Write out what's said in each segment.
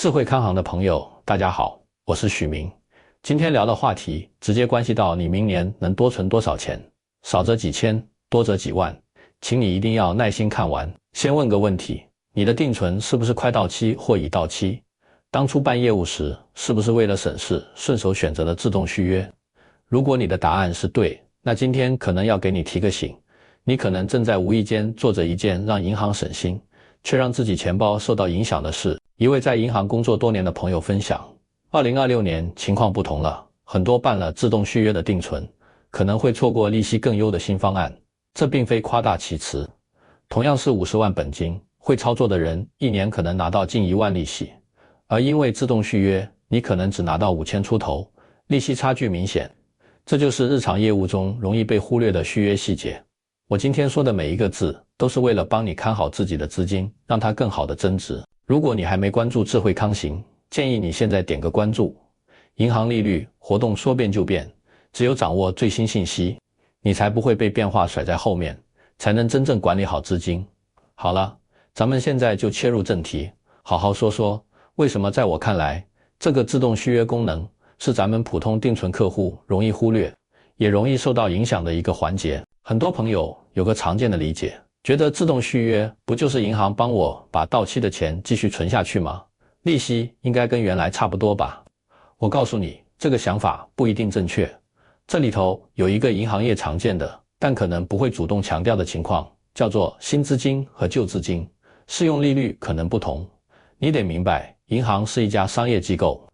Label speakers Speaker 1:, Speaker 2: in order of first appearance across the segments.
Speaker 1: 智慧康行的朋友，大家好，我是许明。今天聊的话题直接关系到你明年能多存多少钱，少则几千，多则几万，请你一定要耐心看完。先问个问题，你的定存是不是快到期或已到期？当初办业务时，是不是为了省事，顺手选择了自动续约？如果你的答案是对，那今天可能要给你提个醒，你可能正在无意间做着一件让银行省心，却让自己钱包受到影响的事。一位在银行工作多年的朋友分享，2026年情况不同了，很多办了自动续约的定存，可能会错过利息更优的新方案。这并非夸大其词，同样是50万本金，会操作的人一年可能拿到近1万利息，而因为自动续约，你可能只拿到5000出头，利息差距明显。这就是日常业务中容易被忽略的续约细节。我今天说的每一个字，都是为了帮你看好自己的资金，让它更好的增值。如果你还没关注智慧康行，建议你现在点个关注。银行利率活动说变就变，只有掌握最新信息，你才不会被变化甩在后面，才能真正管理好资金。好了，咱们现在就切入正题，好好说说为什么在我看来，这个自动续约功能是咱们普通定存客户容易忽略，也容易受到影响的一个环节。很多朋友有个常见的理解，觉得自动续约不就是银行帮我把到期的钱继续存下去吗？利息应该跟原来差不多吧？我告诉你，这个想法不一定正确。这里头有一个银行业常见的，但可能不会主动强调的情况，叫做新资金和旧资金，适用利率可能不同。你得明白，银行是一家商业机构。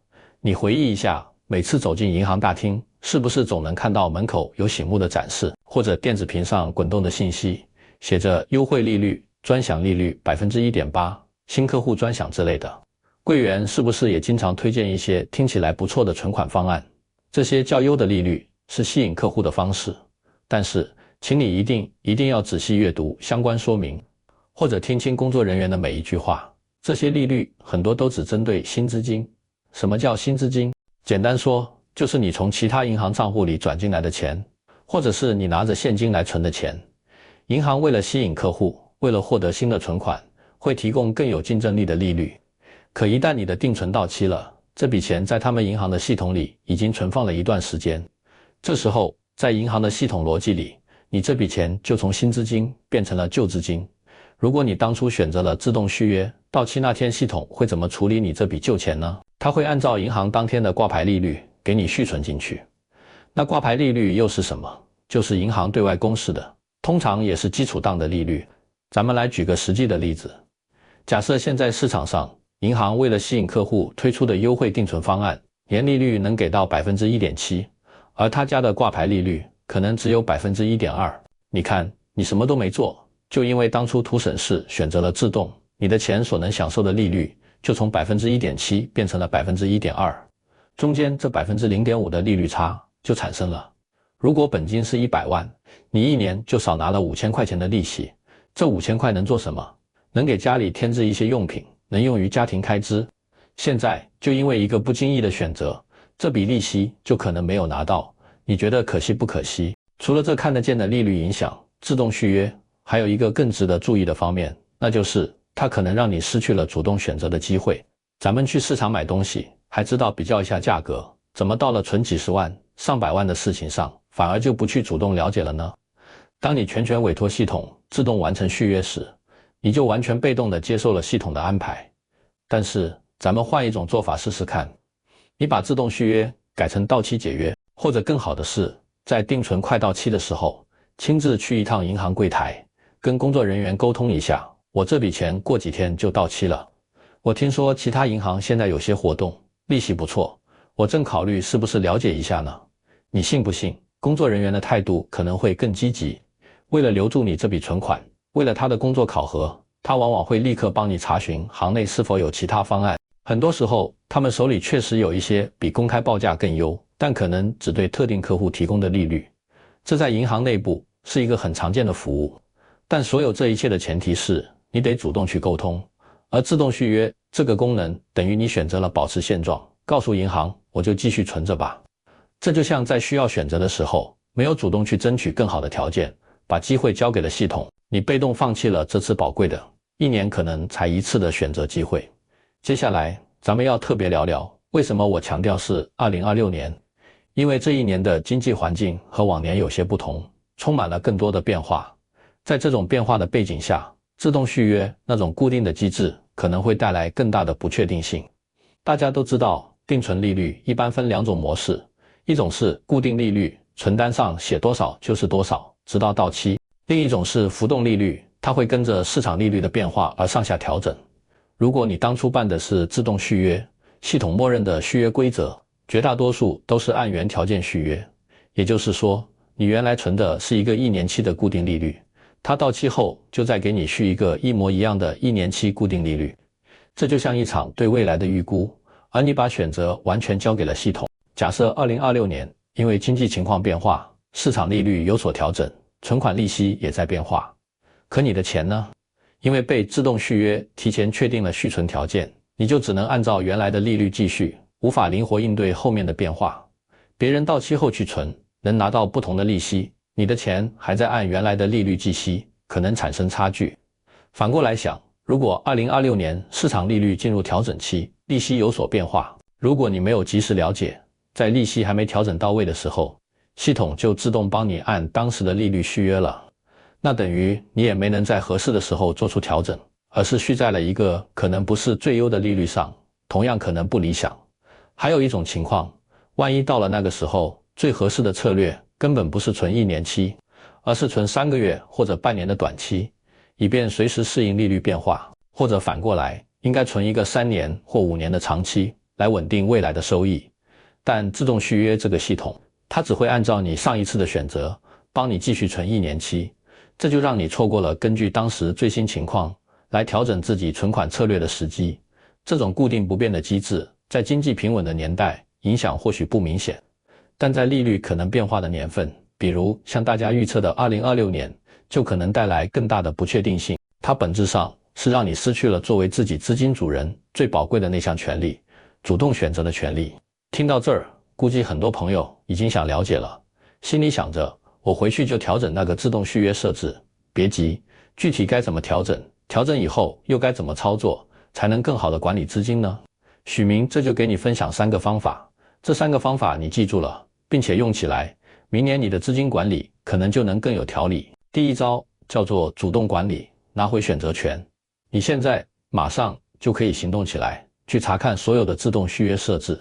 Speaker 1: 你回忆一下，每次走进银行大厅，是不是总能看到门口有醒目的展示，或者电子屏上滚动的信息，写着优惠利率、专享利率 1.8%、新客户专享之类的。柜员是不是也经常推荐一些听起来不错的存款方案？这些较优的利率是吸引客户的方式，但是请你一定要仔细阅读相关说明，或者听清工作人员的每一句话。这些利率很多都只针对新资金。什么叫新资金？简单说，就是你从其他银行账户里转进来的钱，或者是你拿着现金来存的钱。银行为了吸引客户，为了获得新的存款，会提供更有竞争力的利率。可一旦你的定存到期了，这笔钱在他们银行的系统里已经存放了一段时间。这时候，在银行的系统逻辑里，你这笔钱就从新资金变成了旧资金。如果你当初选择了自动续约，到期那天系统会怎么处理你这笔旧钱呢？它会按照银行当天的挂牌利率给你续存进去。那挂牌利率又是什么？就是银行对外公示的，通常也是基础档的利率。咱们来举个实际的例子，假设现在市场上银行为了吸引客户推出的优惠定存方案，年利率能给到 1.7%， 而他家的挂牌利率可能只有 1.2%。 你看，你什么都没做，就因为当初图省事选择了自动，你的钱所能享受的利率就从 1.7% 变成了 1.2%， 中间这 0.5% 的利率差就产生了。如果本金是100万，你一年就少拿了5000块钱的利息，这5000块能做什么？能给家里添置一些用品，能用于家庭开支。现在就因为一个不经意的选择，这笔利息就可能没有拿到，你觉得可惜不可惜？除了这看得见的利率影响，自动续约还有一个更值得注意的方面，那就是它可能让你失去了主动选择的机会。咱们去市场买东西，还知道比较一下价格，怎么到了存几十万、上百万的事情上，反而就不去主动了解了呢？当你全权委托系统自动完成续约时，你就完全被动地接受了系统的安排。但是咱们换一种做法试试看，你把自动续约改成到期解约，或者更好的是，在定存快到期的时候，亲自去一趟银行柜台，跟工作人员沟通一下，我这笔钱过几天就到期了。我听说其他银行现在有些活动，利息不错，我正考虑是不是了解一下呢？你信不信，工作人员的态度可能会更积极。为了留住你这笔存款，为了他的工作考核，他往往会立刻帮你查询行内是否有其他方案。很多时候，他们手里确实有一些比公开报价更优，但可能只对特定客户提供的利率。这在银行内部是一个很常见的服务。但所有这一切的前提是，你得主动去沟通。而自动续约这个功能，等于你选择了保持现状，告诉银行，我就继续存着吧。这就像在需要选择的时候，没有主动去争取更好的条件，把机会交给了系统，你被动放弃了这次宝贵的1年可能才一次的选择机会。接下来咱们要特别聊聊为什么我强调是2026年，因为这一年的经济环境和往年有些不同，充满了更多的变化。在这种变化的背景下，自动续约那种固定的机制可能会带来更大的不确定性。大家都知道，定存利率一般分两种模式，一种是固定利率，存单上写多少就是多少，直到到期；另一种是浮动利率，它会跟着市场利率的变化而上下调整。如果你当初办的是自动续约，系统默认的续约规则，绝大多数都是按原条件续约。也就是说，你原来存的是一个1年期的固定利率，它到期后就再给你续一个一模一样的1年期固定利率。这就像一场对未来的预估，而你把选择完全交给了系统。假设2026年因为经济情况变化，市场利率有所调整，存款利息也在变化，可你的钱呢？因为被自动续约提前确定了续存条件，你就只能按照原来的利率继续，无法灵活应对后面的变化。别人到期后去存，能拿到不同的利息，你的钱还在按原来的利率计息，可能产生差距。反过来想，如果2026年市场利率进入调整期，利息有所变化，如果你没有及时了解，在利息还没调整到位的时候，系统就自动帮你按当时的利率续约了，那等于你也没能在合适的时候做出调整，而是续在了一个可能不是最优的利率上，同样可能不理想。还有一种情况，万一到了那个时候，最合适的策略根本不是存1年期，而是存3个月或者半年的短期，以便随时适应利率变化，或者反过来，应该存一个3年或5年的长期，来稳定未来的收益。但自动续约这个系统，它只会按照你上一次的选择，帮你继续存1年期，这就让你错过了根据当时最新情况来调整自己存款策略的时机。这种固定不变的机制，在经济平稳的年代影响或许不明显，但在利率可能变化的年份，比如像大家预测的2026年，就可能带来更大的不确定性。它本质上是让你失去了作为自己资金主人最宝贵的那项权利，主动选择的权利。听到这儿，估计很多朋友已经想了解了，心里想着我回去就调整那个自动续约设置。别急，具体该怎么调整，调整以后又该怎么操作，才能更好的管理资金呢？许明这就给你分享3个方法，这3个方法你记住了，并且用起来，明年你的资金管理可能就能更有条理。第一招叫做主动管理，拿回选择权。你现在马上就可以行动起来，去查看所有的自动续约设置。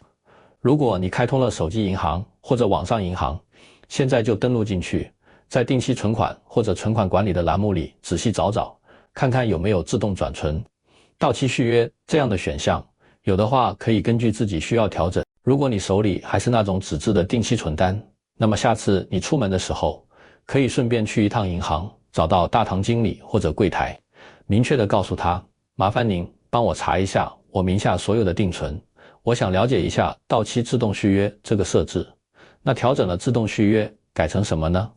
Speaker 1: 如果你开通了手机银行或者网上银行，现在就登录进去，在定期存款或者存款管理的栏目里仔细找找，看看有没有自动转存、到期续约这样的选项，有的话可以根据自己需要调整。如果你手里还是那种纸质的定期存单，那么下次你出门的时候，可以顺便去一趟银行，找到大堂经理或者柜台，明确地告诉他，麻烦您帮我查一下我名下所有的定存，我想了解一下到期自动续约这个设置。那调整了自动续约，改成什么呢？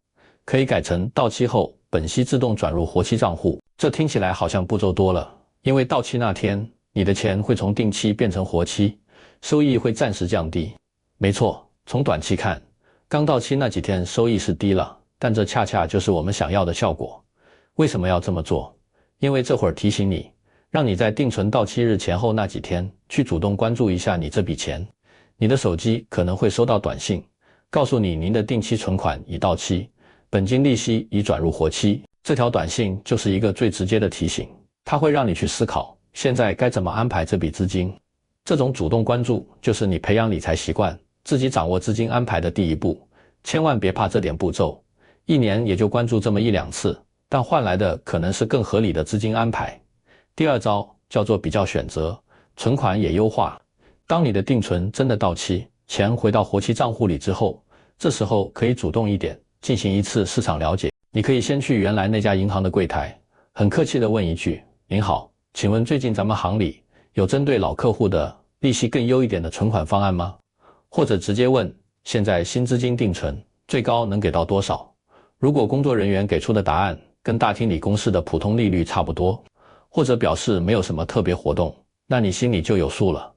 Speaker 1: 可以改成到期后本息自动转入活期账户。这听起来好像步骤多了，因为到期那天，你的钱会从定期变成活期，收益会暂时降低。没错，从短期看，刚到期那几天收益是低了，但这恰恰就是我们想要的效果。为什么要这么做？因为这会儿提醒你，让你在定存到期日前后那几天去主动关注一下你这笔钱。你的手机可能会收到短信，告诉你您的定期存款已到期，本金利息已转入活期。这条短信就是一个最直接的提醒，它会让你去思考现在该怎么安排这笔资金。这种主动关注就是你培养理财习惯，自己掌握资金安排的第一步。千万别怕这点步骤，一年也就关注这么1-2次，但换来的可能是更合理的资金安排。第二招叫做比较选择，存款也优化。当你的定存真的到期，钱回到活期账户里之后，这时候可以主动一点，进行一次市场了解。你可以先去原来那家银行的柜台，很客气地问一句，您好，请问最近咱们行里有针对老客户的利息更优一点的存款方案吗？或者直接问，现在新资金定存最高能给到多少？如果工作人员给出的答案跟大厅里公示的普通利率差不多，或者表示没有什么特别活动，那你心里就有数了。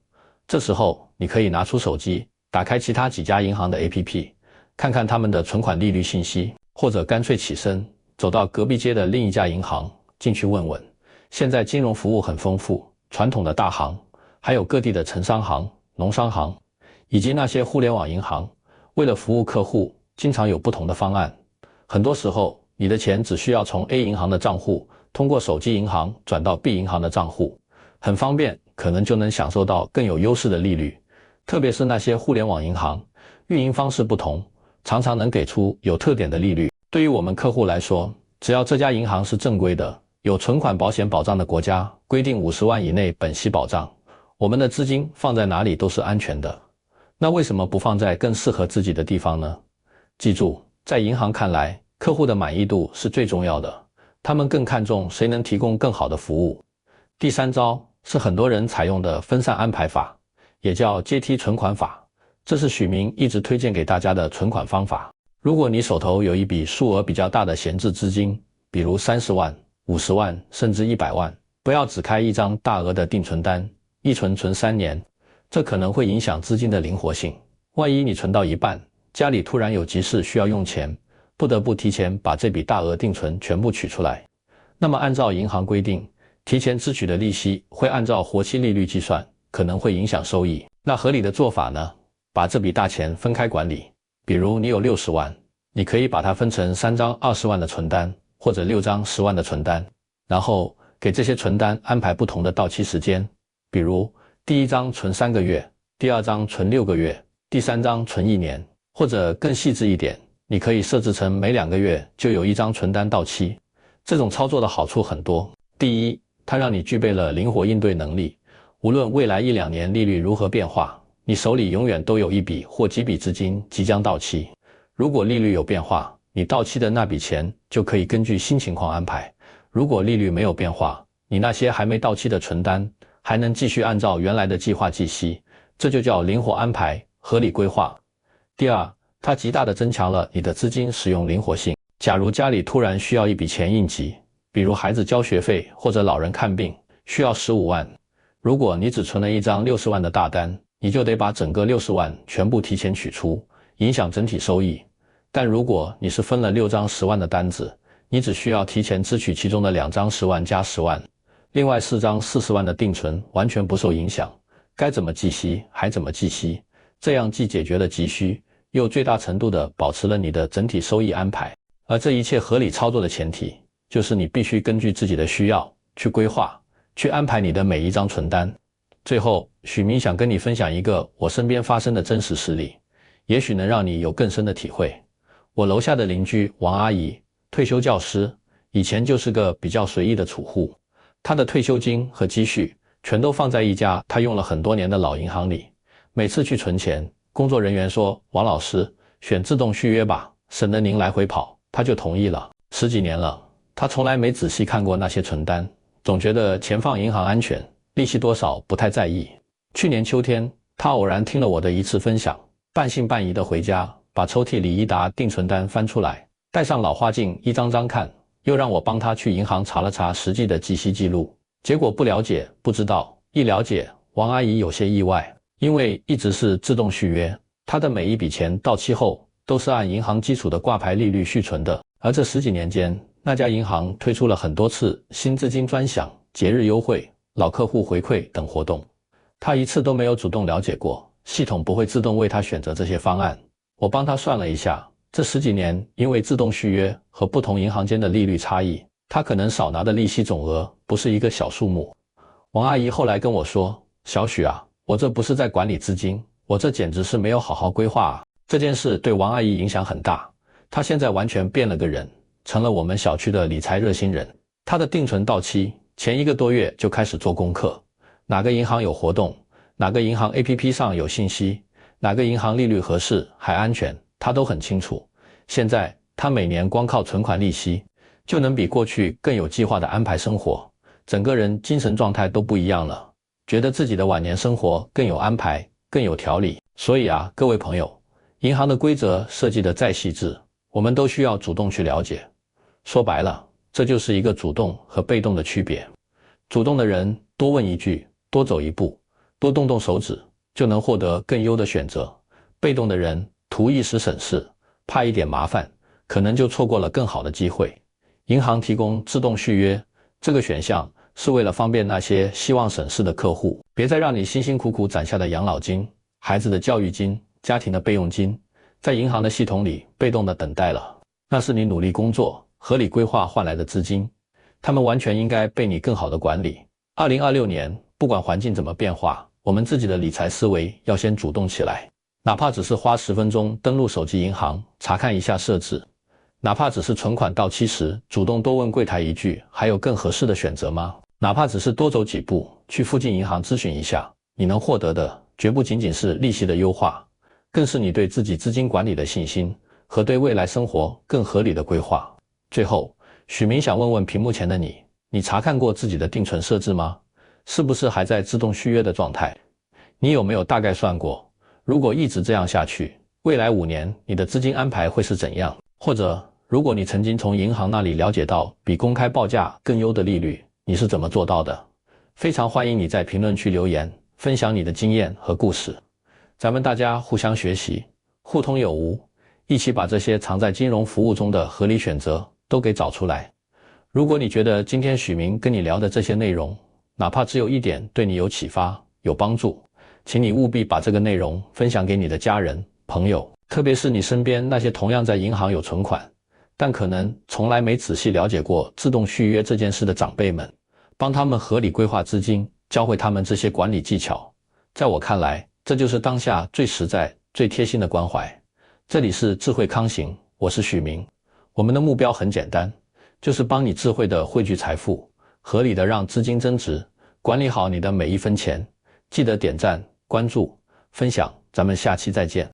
Speaker 1: 这时候你可以拿出手机，打开其他几家银行的 APP， 看看他们的存款利率信息，或者干脆起身走到隔壁街的另一家银行进去问问。现在金融服务很丰富，传统的大行还有各地的城商行、农商行，以及那些互联网银行，为了服务客户，经常有不同的方案。很多时候，你的钱只需要从 A 银行的账户通过手机银行转到 B 银行的账户，很方便，可能就能享受到更有优势的利率。特别是那些互联网银行，运营方式不同，常常能给出有特点的利率。对于我们客户来说，只要这家银行是正规的，有存款保险保障的国家，规定50万以内本息保障，我们的资金放在哪里都是安全的。那为什么不放在更适合自己的地方呢？记住，在银行看来，客户的满意度是最重要的，他们更看重谁能提供更好的服务。第三招是很多人采用的分散安排法，也叫阶梯存款法，这是许明一直推荐给大家的存款方法。如果你手头有一笔数额比较大的闲置资金，比如30万、50万甚至100万，不要只开一张大额的定存单，一存3年，这可能会影响资金的灵活性。万一你存到一半，家里突然有急事需要用钱，不得不提前把这笔大额定存全部取出来，那么按照银行规定，提前支取的利息会按照活期利率计算，可能会影响收益。那合理的做法呢？把这笔大钱分开管理。比如你有60万，你可以把它分成3张20万的存单，或者6张10万的存单，然后给这些存单安排不同的到期时间。比如第一张存3个月，第二张存6个月，第三张存1年，或者更细致一点，你可以设置成每2个月就有一张存单到期。这种操作的好处很多。第一，它让你具备了灵活应对能力，无论未来1-2年利率如何变化，你手里永远都有一笔或几笔资金即将到期。如果利率有变化，你到期的那笔钱就可以根据新情况安排。如果利率没有变化，你那些还没到期的存单还能继续按照原来的计划计息，这就叫灵活安排、合理规划。第二，它极大地增强了你的资金使用灵活性。假如家里突然需要一笔钱应急，比如孩子交学费或者老人看病，需要15万，如果你只存了一张60万的大单，你就得把整个60万全部提前取出，影响整体收益。但如果你是分了6张10万的单子，你只需要提前支取其中的2张10万加10万，另外4张40万的定存完全不受影响，该怎么计息还怎么计息，这样既解决了急需，又最大程度地保持了你的整体收益安排。而这一切合理操作的前提，就是你必须根据自己的需要去规划，去安排你的每一张存单。最后，许明想跟你分享一个我身边发生的真实事例，也许能让你有更深的体会。我楼下的邻居王阿姨，退休教师，以前就是个比较随意的储户，她的退休金和积蓄全都放在一家她用了很多年的老银行里。每次去存钱，工作人员说：“王老师，选自动续约吧，省得您来回跑。”她就同意了。10几年了，她从来没仔细看过那些存单，总觉得钱放银行安全，利息多少不太在意。去年秋天，他偶然听了我的一次分享，半信半疑地回家，把抽屉里一沓定存单翻出来，戴上老花镜一张张看，又让我帮他去银行查了查实际的计息记录。结果不了解不知道，一了解，王阿姨有些意外，因为一直是自动续约，她的每一笔钱到期后都是按银行基础的挂牌利率续存的。而这10几年间，那家银行推出了很多次新资金专享、节日优惠、老客户回馈等活动，他一次都没有主动了解过，系统不会自动为他选择这些方案。我帮他算了一下，这10几年因为自动续约和不同银行间的利率差异，他可能少拿的利息总额不是一个小数目。王阿姨后来跟我说：“小许啊，我这不是在管理资金，我这简直是没有好好规划啊。”这件事对王阿姨影响很大，她现在完全变了个人，成了我们小区的理财热心人。她的定存到期前1个多月就开始做功课，哪个银行有活动，哪个银行 APP 上有信息，哪个银行利率合适还安全，她都很清楚。现在她每年光靠存款利息，就能比过去更有计划地安排生活，整个人精神状态都不一样了，觉得自己的晚年生活更有安排，更有条理。所以啊，各位朋友，银行的规则设计得再细致，我们都需要主动去了解。说白了，这就是一个主动和被动的区别。主动的人多问一句，多走一步，多动动手指，就能获得更优的选择。被动的人图一时省事，怕一点麻烦，可能就错过了更好的机会。银行提供自动续约这个选项，是为了方便那些希望省事的客户，别再让你辛辛苦苦攒下的养老金、孩子的教育金、家庭的备用金，在银行的系统里被动的等待了。那是你努力工作、合理规划换来的资金，他们完全应该被你更好的管理。2026年，不管环境怎么变化，我们自己的理财思维要先主动起来。哪怕只是花10分钟登录手机银行查看一下设置，哪怕只是存款到期时主动多问柜台一句还有更合适的选择吗？哪怕只是多走几步去附近银行咨询一下，你能获得的绝不仅仅是利息的优化，更是你对自己资金管理的信心和对未来生活更合理的规划。最后，许明想问问屏幕前的你，你查看过自己的定存设置吗？是不是还在自动续约的状态？你有没有大概算过，如果一直这样下去，未来5年你的资金安排会是怎样？或者，如果你曾经从银行那里了解到比公开报价更优的利率，你是怎么做到的？非常欢迎你在评论区留言，分享你的经验和故事。咱们大家互相学习，互通有无，一起把这些藏在金融服务中的合理选择都给找出来。如果你觉得今天许明跟你聊的这些内容，哪怕只有一点对你有启发、有帮助，请你务必把这个内容分享给你的家人、朋友，特别是你身边那些同样在银行有存款，但可能从来没仔细了解过自动续约这件事的长辈们，帮他们合理规划资金，教会他们这些管理技巧。在我看来，这就是当下最实在、最贴心的关怀。这里是智慧康行，我是许明。我们的目标很简单，就是帮你智慧的汇聚财富，合理的让资金增值，管理好你的每一分钱。记得点赞、关注、分享，咱们下期再见。